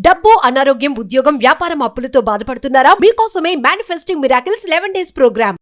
డబ్బు, అనారోగ్యం, ఉద్యోగం, వ్యాపారం, అప్పులతో బాధపడుతున్నారా? మీకోసమే మేనిఫెస్టింగ్ మిరాకిల్స్ 11 days ప్రోగ్రామ్.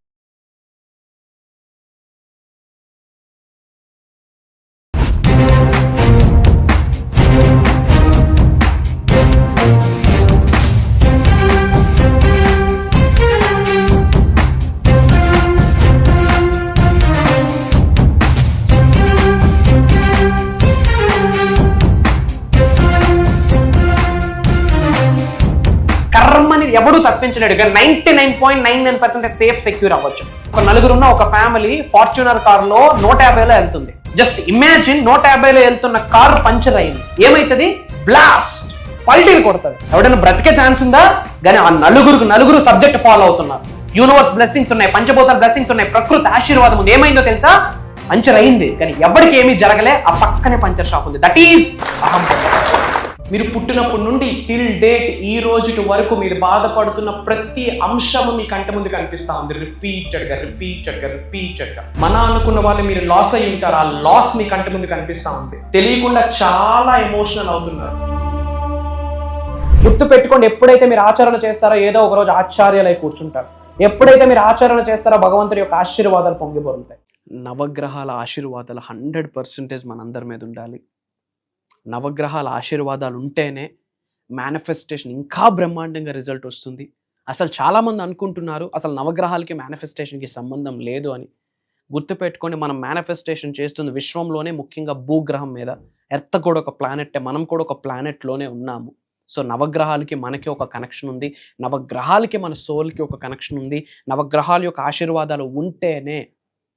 కర్మని ఎవడు తప్పించలేడు. 99.99% సేఫ్ సెక్యూర్ అవ్వచ్చు. ఒక నలుగురున్న ఒక ఫ్యామిలీ ఫార్చునర్ కార్ లో 150లో వెళ్తుంది. జస్ట్ ఇమాజిన్ 150లో వెళ్తున్న కార్ పంచర్ అయింది. ఏమైతుంది? బ్లాస్ట్, పల్టీలు కొడుతుంది. ఎవడైనా బ్రతికే ఛాన్స్ ఉందా? కానీ ఆ నలుగురు సబ్జెక్ట్ ఫాలో అవుతున్నారు. యూనివర్స్ బ్లెస్సింగ్స్ ఉన్నాయి, పంచభూతాల బ్లెస్సింగ్స్ ఉన్నాయి, ప్రకృతి ఆశీర్వాదం ఉంది. ఏమైందో తెలుసా? పంచర్ అయింది, కానీ ఎవరికి ఏమీ జరగలే. ఆ పక్కనే పంచర్ షాప్ ఉంది. దట్ ఈజ్ అహం. మీరు పుట్టినప్పటి నుండి టిల్ డేట్ ఈ రోజు వరకు మీరు బాధపడుతున్న ప్రతి అంశము మీ కంటి ముందు కనిపిస్తా ఉంది. రిపీటెడ్గా మన అనుకున్న వాళ్ళు మీరు లాస్ అయ్యి ఉంటారు. ఆ లాస్ మీ కంటి ముందు కనిపిస్తా ఉంది. తెలియకుండా చాలా ఎమోషనల్ అవుతున్నారు. గుర్తు పెట్టుకోండి, ఎప్పుడైతే మీరు ఆచరణ చేస్తారో ఏదో ఒక రోజు ఆశ్చర్యాలై కూర్చుంటారు. ఎప్పుడైతే మీరు ఆచరణ చేస్తారో భగవంతుడి యొక్క ఆశీర్వాదాలు పొంగిపోతాయి. నవగ్రహాల ఆశీర్వాదాలు 100% మనందరి మీద ఉండాలి. నవగ్రహాల ఆశీర్వాదాలు ఉంటేనే మేనిఫెస్టేషన్ ఇంకా బ్రహ్మాండంగా రిజల్ట్ వస్తుంది. అసలు చాలామంది అనుకుంటున్నారు అసలు నవగ్రహాలకి మేనిఫెస్టేషన్కి సంబంధం లేదు అని. గుర్తుపెట్టుకోండి, మనం మేనిఫెస్టేషన్ చేస్తుంది విశ్వంలోనే, ముఖ్యంగా భూగ్రహం మీద. ఎర్త్ కూడా ఒక ప్లానెట్టే, మనం కూడా ఒక ప్లానెట్లోనే ఉన్నాము. సో నవగ్రహాలకి మనకి ఒక కనెక్షన్ ఉంది, నవగ్రహాలకి మన సోల్కి ఒక కనెక్షన్ ఉంది. నవగ్రహాల యొక్క ఆశీర్వాదాలు ఉంటేనే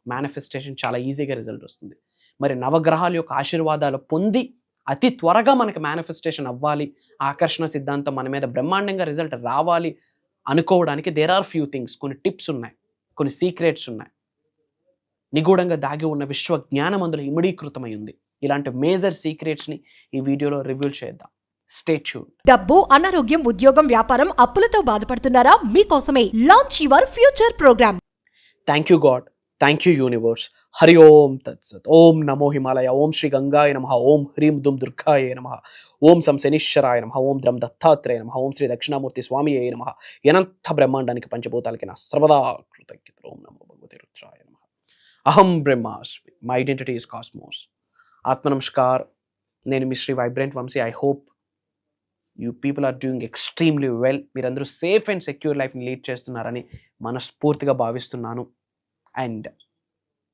మేనిఫెస్టేషన్ చాలా ఈజీగా రిజల్ట్ వస్తుంది. మరి నవగ్రహాల యొక్క ఆశీర్వాదాలు పొంది అతి త్వరగా మనకి మేనిఫెస్టేషన్ అవ్వాలి, ఆకర్షణ సిద్ధాంతం మన మీద బ్రహ్మాండంగా రిజల్ట్ రావాలి అనుకోవడానికి దేర్ ఆర్ ఫ్యూ థింగ్స్. కొన్ని టిప్స్ ఉన్నాయి, కొన్ని సీక్రెట్స్ ఉన్నాయి. నిగూఢంగా దాగి ఉన్న విశ్వ జ్ఞానం అందులో ఇమిడీకృతమై ఉంది. ఇలాంటి మేజర్ సీక్రెట్స్ని ఈ వీడియోలో రివ్యూ చేద్దాం. Stay tuned. డబ్బు, అనారోగ్యం, ఉద్యోగం, వ్యాపారం, అప్పులతో బాధపడుతున్నారా? మీకోసమే launch your future program. Thank you God, thank you universe. Hari Om తత్సత్. ఓం నమో హిమాలయ. ఓం శ్రీ గంగాయ నమః. ఓం హ్రీం దుమ్ దుర్గాయ నమః. ఓం సం శనీశ్వరాయ నమః. ఓం ద్రం దత్తాత్రేయ నమః. ఓం శ్రీ దక్షిణామూర్తి స్వామియే నమః. అనంత బ్రహ్మాండానికి పంచభూతాలకి నా సర్వదా కృతజ్ఞత. ఓం నమో భగవతే రుద్రాయ నమః. అహం బ్రహ్మాస్మి. My identity is cosmos. ఆత్మ నమస్కార్. నేను మీ Shri vibrant Vamshi. I hope you people are doing extremely well. మీరందరూ సేఫ్ అండ్ సెక్యూర్ లైఫ్ని లీడ్ చేస్తున్నారని మనస్ఫూర్తిగా భావిస్తున్నాను. అండ్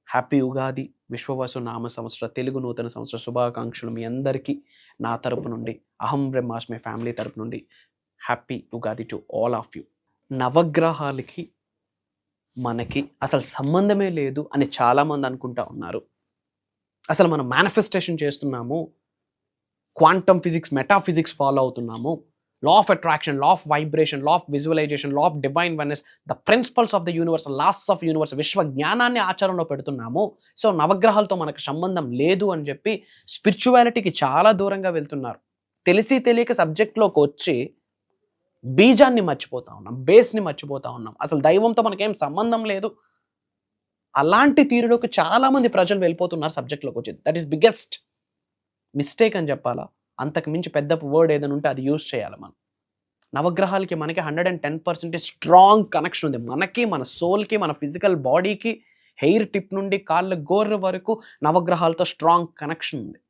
హ్యాపీ ఉగాది, విశ్వవసు నామ సంవత్సర తెలుగు నూతన సంవత్సర శుభాకాంక్షలు మీ అందరికీ నా తరపు నుండి, అహం బ్రహ్మాస్మి ఫ్యామిలీ తరపు నుండి happy Ugadi to all of you. నవగ్రహాలకి మనకి అసలు సంబంధమే లేదు అని చాలామంది అనుకుంటా ఉన్నారు. అసలు మనం మేనిఫెస్టేషన్ చేస్తున్నాము, క్వాంటమ్ ఫిజిక్స్, మెటాఫిజిక్స్ ఫాలో అవుతున్నాము, law of attraction, law of vibration, law of visualisation, law of divine oneness, the principles of the universe, laws of universe, విశ్వ జ్ఞానాన్ని ఆచరణలో పెడుతున్నాము. సో నవగ్రహాలతో మనకు సంబంధం లేదు అని చెప్పి స్పిరిచువాలిటీకి చాలా దూరంగా వెళ్తున్నారు. తెలిసి తెలియక సబ్జెక్ట్లోకి వచ్చి బీజాన్ని మర్చిపోతా ఉన్నాం, బేస్ని మర్చిపోతా ఉన్నాం. అసలు దైవంతో మనకేం సంబంధం లేదు. అలాంటి తీరులోకి చాలామంది ప్రజలు వెళ్ళిపోతున్నారు సబ్జెక్ట్లోకి వచ్చి. దట్ ఈస్ బిగ్గెస్ట్ మిస్టేక్ అని చెప్పాలా. అంతకు మించి పెద్ద వర్డ్ ఏదైనా ఉంటే అది యూజ్ చేయాలి మనం. నవగ్రహాలకి మనకి 110% స్ట్రాంగ్ కనెక్షన్ ఉంది. మనకి, మన సోల్కి, మన ఫిజికల్ బాడీకి, హెయిర్ టిప్ నుండి కాళ్ళ గోర్ర వరకు నవగ్రహాలతో స్ట్రాంగ్ కనెక్షన్ ఉంది.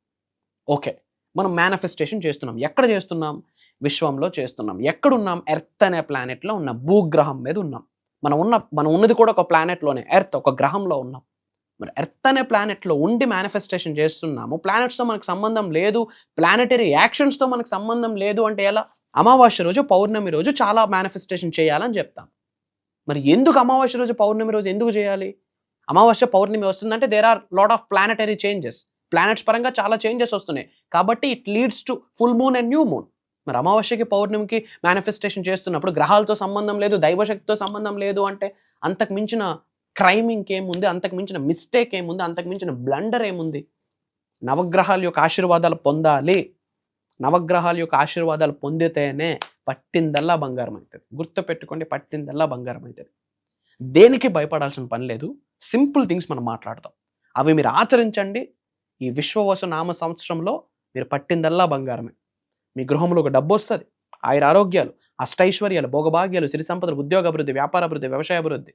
ఓకే, మనం మేనిఫెస్టేషన్ చేస్తున్నాం. ఎక్కడ చేస్తున్నాం? విశ్వంలో చేస్తున్నాం. ఎక్కడున్నాం? ఎర్త్ అనే ప్లానెట్లో ఉన్నాం, భూగ్రహం మీద ఉన్నాం. మనం ఉన్నది కూడా ఒక ప్లానెట్లోనే, ఎర్త్ ఒక గ్రహంలో ఉన్నాం. మరి ఎర్త్ అనే ప్లానెట్లో ఉండి మేనిఫెస్టేషన్ చేస్తున్నాము. ప్లానెట్స్తో మనకు సంబంధం లేదు, ప్లానెటరీ యాక్షన్స్తో మనకు సంబంధం లేదు అంటే ఎలా? అమావాస్య రోజు, పౌర్ణమి రోజు చాలా మేనిఫెస్టేషన్ చేయాలని చెప్తాం. మరి ఎందుకు అమావాస్య రోజు, పౌర్ణమి రోజు ఎందుకు చేయాలి? అమావాస్య పౌర్ణమి వస్తుందంటే there are lot of planetary changes. Planets పరంగా చాలా చేంజెస్ వస్తున్నాయి కాబట్టి it leads to full moon and new moon. మరి అమావాస్యకి, పౌర్ణమికి మేనిఫెస్టేషన్ చేస్తున్నప్పుడు గ్రహాలతో సంబంధం లేదు, దైవశక్తితో సంబంధం లేదు అంటే అంతకు మించిన క్రైమ్ ఇంకేముంది? అంతకు మించిన మిస్టేక్ ఏముంది? అంతకు మించిన బ్లండర్ ఏముంది? నవగ్రహాల యొక్క ఆశీర్వాదాలు పొందాలి. నవగ్రహాల యొక్క ఆశీర్వాదాలు పొందితేనే పట్టిందల్లా బంగారం అవుతుంది. గుర్తుపెట్టుకోండి, పట్టిందల్లా బంగారం అవుతుంది. దేనికి భయపడాల్సిన పని లేదు. సింపుల్ థింగ్స్ మనం మాట్లాడతాం, అవి మీరు ఆచరించండి. ఈ విశ్వవసు నామ సంవత్సరంలో మీరు పట్టిందల్లా బంగారమే. మీ గృహంలో ఒక డబ్బు వస్తుంది, ఆరోగ్యాలు, అష్టైశ్వర్యాలు, భోగభాగ్యాలు, సిరి సంపదలు, ఉద్యోగ అభివృద్ధి, వ్యాపార అభివృద్ధి, వ్యవసాయ అభివృద్ధి,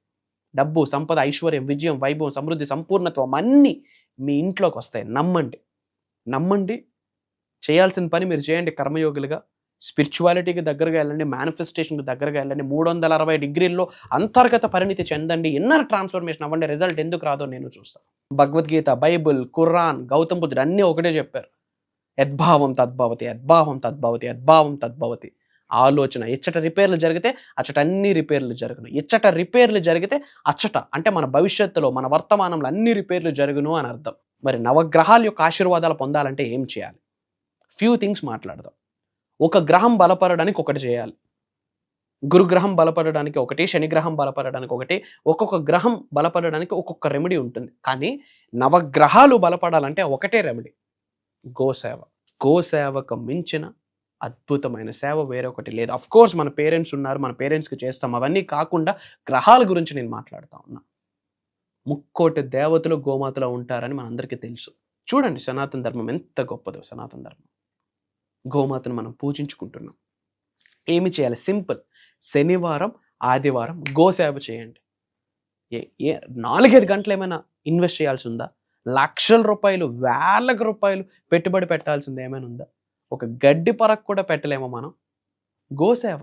డబ్బు, సంపద, ఐశ్వర్యం, విజయం, వైభవం, సమృద్ధి, సంపూర్ణత్వం అన్నీ మీ ఇంట్లోకి వస్తాయి. నమ్మండి. చేయాల్సిన పని మీరు చేయండి. కర్మయోగులుగా స్పిరిచువాలిటీకి దగ్గరగా వెళ్ళండి, మేనిఫెస్టేషన్కి దగ్గరగా వెళ్ళండి, 360 డిగ్రీల్లో అంతర్గత పరిణితి చెందండి, ఇన్నర్ ట్రాన్స్ఫర్మేషన్ అవ్వండి. రిజల్ట్ ఎందుకు రాదో నేను చూస్తాను. భగవద్గీత, బైబుల్, ఖురాన్, గౌతమ బుద్ధుడు అన్నీ ఒకటే చెప్పారు. యద్భావం తద్భవతి, యద్భావం తద్భవతి, యద్భావం తద్భవతి. ఆలోచన ఇచ్చట రిపేర్లు జరిగితే అచ్చట అన్ని రిపేర్లు జరుగును. ఇచ్చట రిపేర్లు జరిగితే అచ్చట అంటే మన భవిష్యత్తులో, మన వర్తమానంలో అన్ని రిపేర్లు జరుగును అని అర్థం. మరి నవగ్రహాల యొక్క ఆశీర్వాదాలు పొందాలంటే ఏం చేయాలి? ఫ్యూ థింగ్స్ మాట్లాడదాం. ఒక గ్రహం బలపడడానికి ఒకటి చేయాలి. గురుగ్రహం బలపడడానికి ఒకటి, శనిగ్రహం బలపడడానికి ఒకటి, ఒక్కొక్క గ్రహం బలపడడానికి ఒక్కొక్క రెమెడీ ఉంటుంది. కానీ నవగ్రహాలు బలపడాలంటే ఒకటే రెమెడీ, గోసేవ. గోసేవకు మించిన అద్భుతమైన సేవ వేరొకటి లేదు. అఫ్ కోర్స్ మన పేరెంట్స్ ఉన్నారు, మన పేరెంట్స్కి చేస్తాం. అవన్నీ కాకుండా గ్రహాల గురించి నేను మాట్లాడుతూ ఉన్నా. 3,000,000 దేవతలు గోమాతలో ఉంటారని మనందరికీ తెలుసు. చూడండి సనాతన ధర్మం ఎంత గొప్పదో. సనాతన ధర్మం గోమాతను మనం పూజించుకుంటున్నాం. ఏమి చేయాలి? సింపుల్. శనివారం, ఆదివారం గోసేవ చేయండి. 4-5 గంటలు ఏమైనా ఇన్వెస్ట్ చేయాల్సి ఉందా? లక్షల రూపాయలు, వేల రూపాయలు పెట్టుబడి పెట్టాల్సింది ఏమైనా ఉందా? ఒక గడ్డి పరకు కూడా పెట్టలేమో మనం. గోసేవ.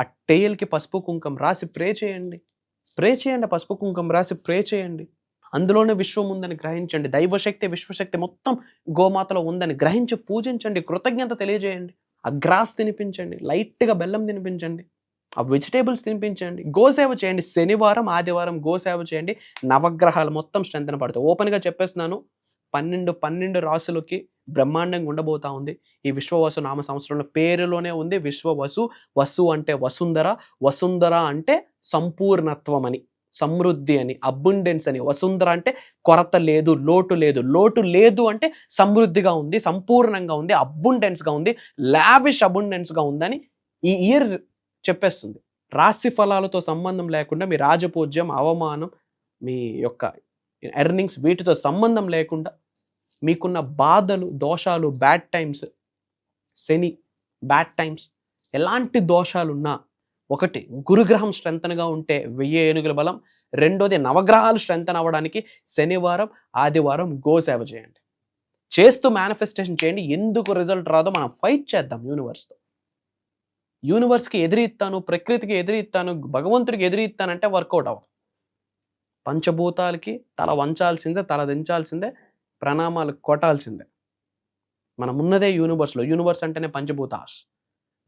ఆ టేల్కి పసుపు కుంకం రాసి ప్రే చేయండి. పసుపు కుంకం రాసి ప్రే చేయండి. అందులోనే విశ్వం ఉందని గ్రహించండి. దైవశక్తి, విశ్వశక్తి మొత్తం గోమాతలో ఉందని గ్రహించి పూజించండి. కృతజ్ఞత తెలియజేయండి. ఆ గ్రాస్ తినిపించండి, లైట్గా బెల్లం తినిపించండి, ఆ వెజిటేబుల్స్ తినిపించండి. గోసేవ చేయండి. శనివారం, ఆదివారం గోసేవ చేయండి. నవగ్రహాలు మొత్తం స్ట్రెంత్ పడతాయి. ఓపెన్గా చెప్పేస్తున్నాను, 12 రాసులకి బ్రహ్మాండంగా ఉండబోతా ఉంది. ఈ విశ్వవసు నామ సంవత్సరంలో పేరులోనే ఉంది విశ్వవసు. వసు అంటే వసుంధర, వసుంధర అంటే సంపూర్ణత్వం అని, సమృద్ధి అని, అబుండెన్స్ అని. వసుంధర అంటే కొరత లేదు, లోటు లేదు. లోటు లేదు అంటే సమృద్ధిగా ఉంది, సంపూర్ణంగా ఉంది, అబుండెన్స్గా ఉంది, లావిష్ అబుండెన్స్గా ఉందని ఈ ఇయర్ చెప్పేస్తుంది. రాశి ఫలాలతో సంబంధం లేకుండా మీ రాజపూజ్యం, అవమానం, మీ యొక్క ఎర్నింగ్స్ వీటితో సంబంధం లేకుండా మీకున్న బాధలు, దోషాలు, బ్యాడ్ టైమ్స్, శని బ్యాడ్ టైమ్స్, ఎలాంటి దోషాలున్నా, ఒకటి గురుగ్రహం స్ట్రెంతన్గా ఉంటే 1000 ఏనుగుల బలం. రెండోది నవగ్రహాలు స్ట్రెంతన్ అవ్వడానికి శనివారం, ఆదివారం గోసేవ చేయండి. చేస్తూ మేనిఫెస్టేషన్ చేయండి. ఎందుకు రిజల్ట్ రాదో మనం ఫైట్ చేద్దాం యూనివర్స్తో. యూనివర్స్కి ఎదిరిస్తాను, ప్రకృతికి ఎదిరిస్తాను, భగవంతుడికి ఎదిరిస్తానంటే వర్కౌట్ అవ్వదు. పంచభూతాలకి తల వంచాల్సిందే, తల దించాల్సిందే, ప్రణామాలు కొట్టాల్సిందే. మనం ఉన్నదే యూనివర్స్లో. యూనివర్స్ అంటేనే పంచభూతాస్.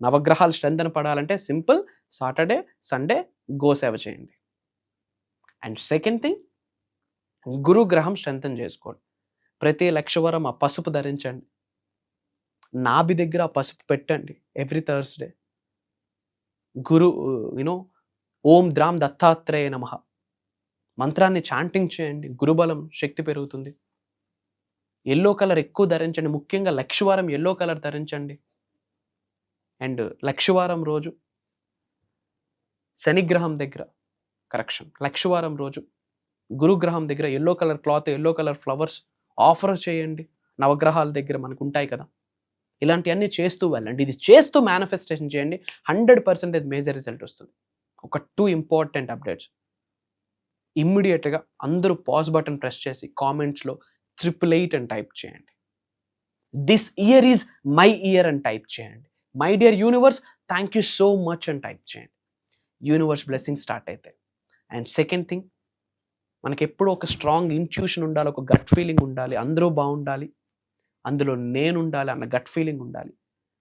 నవగ్రహాలు స్ట్రెంతన్ పడాలంటే సింపుల్, సాటర్డే, సండే గోసేవ చేయండి. అండ్ సెకండ్ థింగ్, గురుగ్రహం స్ట్రెంతన్ చేసుకోండి. ప్రతి లక్షవారం ఆ పసుపు ధరించండి. నాభి దగ్గర ఆ పసుపు పెట్టండి. ఎవ్రీ థర్స్డే గురు ఓం ద్రాం దత్తాత్రేయ నమః మంత్రాన్ని చాంటింగ్ చేయండి. గురుబలం, శక్తి పెరుగుతుంది. ఎల్లో కలర్ ఎక్కువ ధరించండి. ముఖ్యంగా లక్షవారం ఎల్లో కలర్ ధరించండి. అండ్ లక్షవారం రోజు శనిగ్రహం దగ్గర లక్షవారం రోజు గురుగ్రహం దగ్గర yellow colour cloth, yellow colour flowers offer చేయండి. నవగ్రహాల దగ్గర మనకు ఉంటాయి కదా, ఇలాంటివన్నీ చేస్తూ వెళ్ళండి. ఇది చేస్తూ మేనిఫెస్టేషన్ చేయండి. 100% మేజర్ రిజల్ట్ వస్తుంది. ఒక 2 ఇంపార్టెంట్ అప్డేట్స్. ఇమ్మీడియట్గా అందరూ పాజ్ బటన్ ప్రెస్ చేసి కామెంట్స్లో 888 అని టైప్ చేయండి. This year is my year అని టైప్ చేయండి. My dear universe, thank you so much అని టైప్ చేయండి. యూనివర్స్ బ్లెస్సింగ్ స్టార్ట్ అవుతాయి. అండ్ సెకండ్ థింగ్, మనకి ఎప్పుడూ ఒక స్ట్రాంగ్ ఇంట్యూషన్ ఉండాలి, ఒక గట్ ఫీలింగ్ ఉండాలి. అందరూ బాగుండాలి, అందులో నేను ఉండాలి అన్న గట్ ఫీలింగ్ ఉండాలి.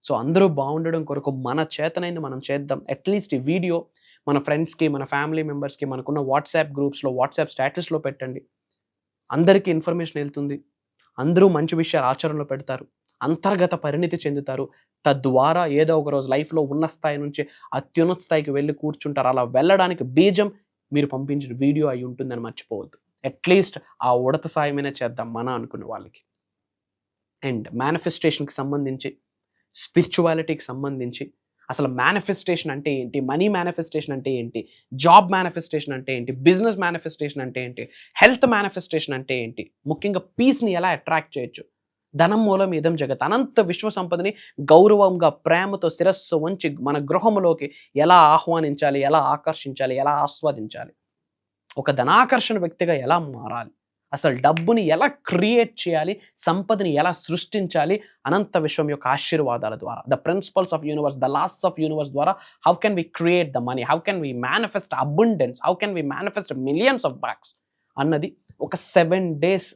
సో అందరూ బాగుండడం కొరకు మన చేతనైంది మనం చేద్దాం. అట్లీస్ట్ ఈ వీడియో మన ఫ్రెండ్స్కి, మన ఫ్యామిలీ మెంబర్స్కి, మనకున్న వాట్సాప్ గ్రూప్స్లో, వాట్సాప్ స్టేటస్లో పెట్టండి. అందరికీ ఇన్ఫర్మేషన్ వెళ్తుంది. అందరూ మంచి విషయాలు ఆచరణలో పెడతారు, అంతర్గత పరిణితి చెందుతారు. తద్వారా ఏదో ఒక రోజు లైఫ్లో ఉన్న స్థాయి నుంచి అత్యున్నత స్థాయికి వెళ్ళి కూర్చుంటారు. అలా వెళ్ళడానికి బీజం మీరు పంపించిన వీడియో అయి ఉంటుందని మర్చిపోవద్దు. అట్లీస్ట్ ఆ ఉడత సాయమైనా చేద్దాం మన అనుకున్న వాళ్ళకి. అండ్ మేనిఫెస్టేషన్కి సంబంధించి, స్పిరిచువాలిటీకి సంబంధించి, అసలు మేనిఫెస్టేషన్ అంటే ఏంటి, మనీ మేనిఫెస్టేషన్ అంటే ఏంటి, జాబ్ మేనిఫెస్టేషన్ అంటే ఏంటి, బిజినెస్ మేనిఫెస్టేషన్ అంటే ఏంటి, హెల్త్ మేనిఫెస్టేషన్ అంటే ఏంటి, ముఖ్యంగా పీస్ని ఎలా అట్రాక్ట్ చేయొచ్చు, ధనం మూలం ఇదం జగత్. అనంత విశ్వ సంపదని గౌరవంగా ప్రేమతో శిరస్సు వంచి మన గృహములోకి ఎలా ఆహ్వానించాలి, ఎలా ఆకర్షించాలి, ఎలా ఆస్వాదించాలి, ఒక ధనాకర్షణ వ్యక్తిగా ఎలా మారాలి, అసలు డబ్బుని ఎలా క్రియేట్ చేయాలి, సంపదని ఎలా సృష్టించాలి అనంత విశ్వం యొక్క ఆశీర్వాదాల ద్వారా, the principles of universe, the laws of universe ద్వారా how can we create the money, how can we manifest abundance, how can we manifest millions of bags అన్నది ఒక 7 days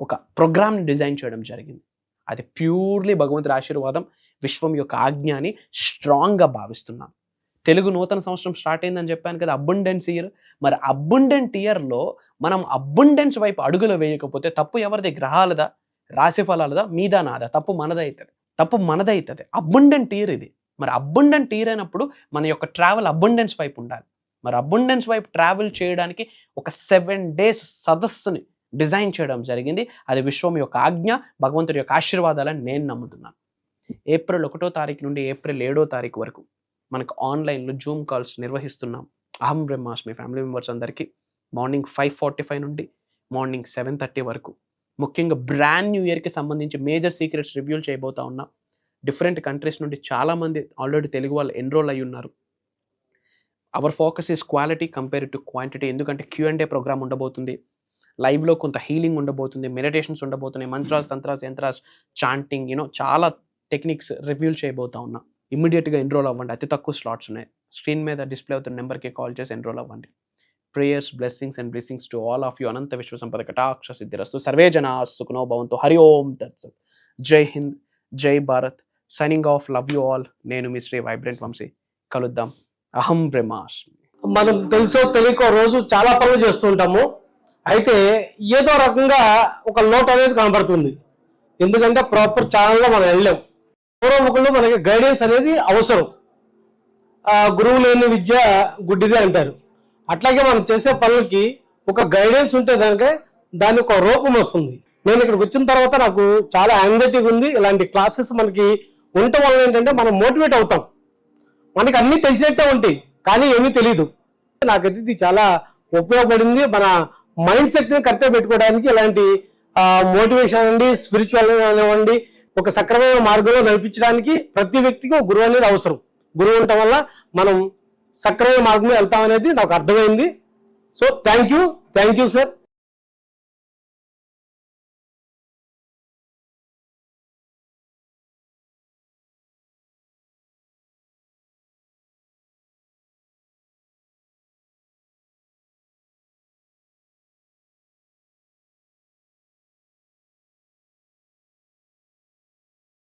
ఒక ప్రోగ్రామ్ని డిజైన్ చేయడం జరిగింది. అది ప్యూర్లీ భగవంతుడి ఆశీర్వాదం, విశ్వం యొక్క ఆజ్ఞని స్ట్రాంగ్గా భావిస్తున్నాను. తెలుగు నూతన సంవత్సరం స్టార్ట్ అయిందని చెప్పాను కదా, అబండెన్స్ ఇయర్. మరి అబండెంట్ ఇయర్లో మనం అబండెన్స్ వైపు అడుగులు వేయకపోతే తప్పు ఎవరిది? గ్రహాలదా, రాశి ఫలాలదా, మీదా, నాదా? తప్పు మనదైతుంది. అబండెంట్ ఇయర్ ఇది. మరి అబండెంట్ ఇయర్ అయినప్పుడు మన యొక్క ట్రావెల్ అబండెన్స్ వైపు ఉండాలి. మరి అబండెన్స్ వైపు ట్రావెల్ చేయడానికి ఒక 7 days సదస్సుని డిజైన్ చేయడం జరిగింది. అది విశ్వం యొక్క ఆజ్ఞ, భగవంతుడి యొక్క ఆశీర్వాదాలని నేను నమ్ముతున్నాను. ఏప్రిల్ 1వ తారీఖు నుండి ఏప్రిల్ 7వ తారీఖు వరకు మనకు ఆన్లైన్లో జూమ్ కాల్స్ నిర్వహిస్తున్నాం. అహం బ్రహ్మాస్మి ఫ్యామిలీ మెంబర్స్ అందరికీ మార్నింగ్ 5:45 నుండి మార్నింగ్ 7:30 వరకు. ముఖ్యంగా బ్రాండ్ న్యూ ఇయర్కి సంబంధించి మేజర్ సీక్రెట్స్ రివ్యూలు చేయబోతా ఉన్నాం. డిఫరెంట్ కంట్రీస్ నుండి చాలామంది ఆల్రెడీ తెలుగు వాళ్ళు ఎన్రోల్ అయ్యి ఉన్నారు. Our focus is quality compare to quantity. ఎందుకంటే Q&A ప్రోగ్రామ్ ఉండబోతుంది, లైవ్లో కొంత హీలింగ్ ఉండబోతుంది, మెడిటేషన్స్ ఉండబోతున్నాయి, మంత్రాస్, తంత్రాస్, యంత్రాస్, చాంటింగ్, చాలా టెక్నిక్స్ రివ్యూలు చేయబోతా ఉన్నా. ఇమ్మీడియట్గా ఎన్రోల్ అవ్వండి. అతి తక్కువ స్లాట్స్ ఉన్నాయి. స్క్రీన్ మీద డిస్ప్లే అవుతున్న నెంబర్కి కాల్ చేసి ఎన్రోల్ అవ్వండి. Prayers, blessings and blessings to all of you. అనంత విశ్వ సంపద కటాక్ష సిద్ధిరస్తు. సర్వే జనా సుఖనో భవంతు. హరి ఓం తత్సత్. జై హింద్, జై Bharat. Signing off. Love you all. నేను మీ శ్రీ వైబ్రెంట్ వంశీ. కలుద్దాం. అహం బ్రహ్మాస్మి. మనం తెలుసో తెలియకో రోజు చాలా పనులు చేస్తుంటాము. అయితే ఏదో రకంగా ఒక లోటు అనేది కనబడుతుంది. ఎందుకంటే ప్రాపర్ ఛానల్లో మనం వెళ్ళాం. పూర్వముఖంలో మనకి గైడెన్స్ అనేది అవసరం. గురువు లేని విద్య గుడ్డిదే అంటారు. అట్లాగే మనం చేసే పనులకి ఒక గైడెన్స్ ఉంటే దానికి ఒక రూపం వస్తుంది. నేను ఇక్కడికి వచ్చిన తర్వాత నాకు చాలా యాంగ్జైటీగా ఉంది. ఇలాంటి క్లాసెస్ మనకి ఉండటం వల్ల ఏంటంటే మనం మోటివేట్ అవుతాం. మనకి అన్నీ తెలిసినట్టే ఉంటాయి, కానీ ఏమీ తెలియదు. నాకైతే ఇది చాలా ఉపయోగపడింది. మన మైండ్ సెట్ ని కరెక్ట్గా పెట్టుకోవడానికి ఇలాంటి మోటివేషన్ అండి, స్పిరిచువల్ అనివ్వండి, ఒక సక్రమైన మార్గంలో నడిపించడానికి ప్రతి వ్యక్తికి ఒక గురువు అనేది అవసరం. గురువు ఉండటం వల్ల మనం సక్రమైన మార్గంలో వెళ్తామనేది నాకు అర్థమైంది. So thank you sir.